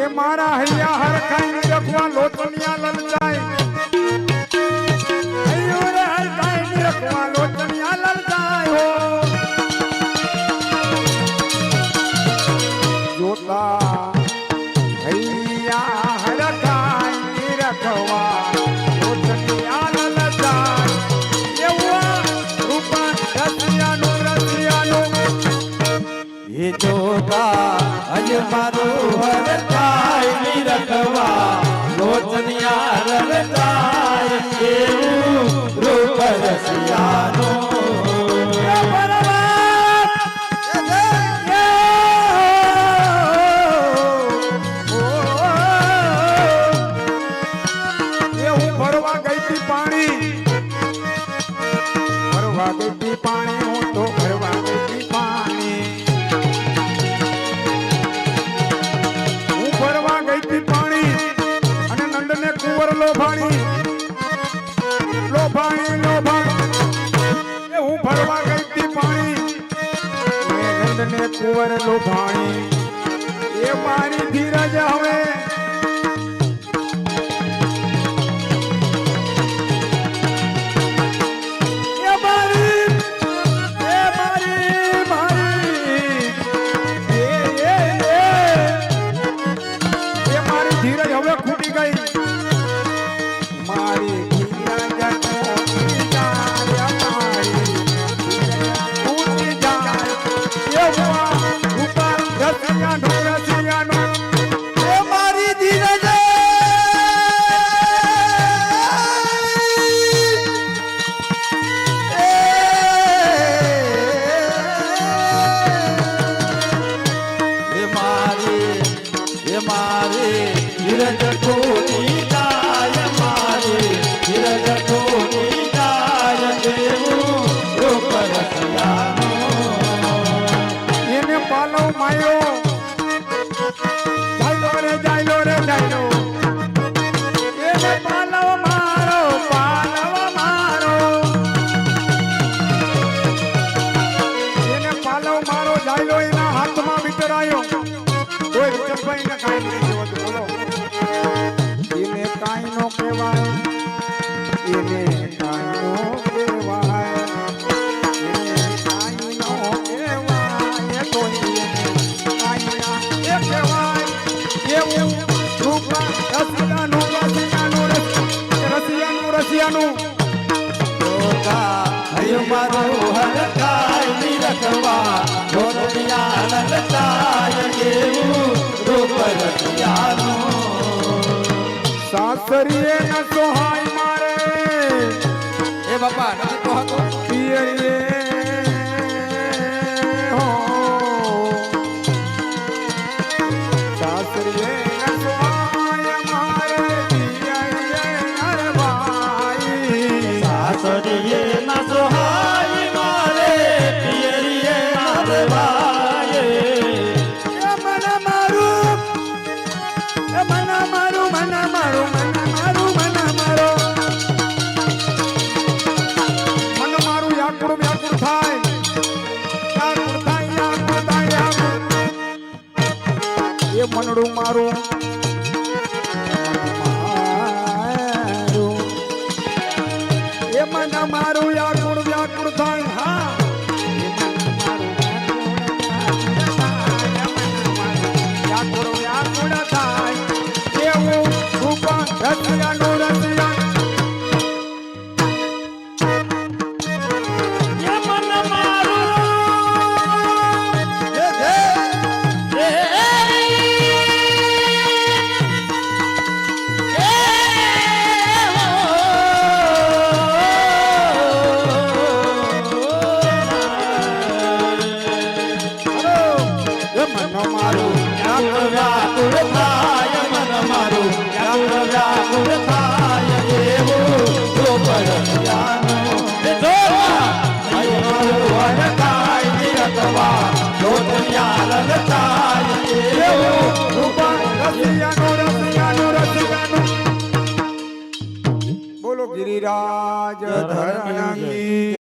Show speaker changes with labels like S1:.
S1: એ મારા હૈયા હર ખાઈ રખવા લોચનિયા લલચાય હૈયો રે હર ખાઈ રખવા લોચનિયા લલચાય હો જોતા હૈયા હર ખાઈ રખવા લોચનિયા લલચાય એવા રૂપા રસિયાનું
S2: એ જોતા અજ મારું હરતાય ની રખવા લોચનિયા રલતાય એવું રૂપ રસિયાનો
S1: ભરવા ગઈ પાણી હું તો ભરવા ગઈ પાણી પાણી અને નંદને કુંવર લોભાણી એ હું ભરવા ગઈ હતી પાણી નંદને કુંવર લોભાણી એ મારી ધીરજ હવે સાસરીએ ન સોહાય મારે
S2: એ બાપા નથી તો હતો
S1: પિયરીએ હો સાસરીએ ન સોહાય મારે પિયરીએ નરવાઈ
S2: સાસરીએ ન સોહાય મારે પિયરીએ નરવાઈ
S1: મનડું મારું એ મન મારું વ્યાકુળ થાય હા વ્યાકુળ થાય એવું રૂપા રસિયાનું રસિયા બોલો गिरिराज धरण की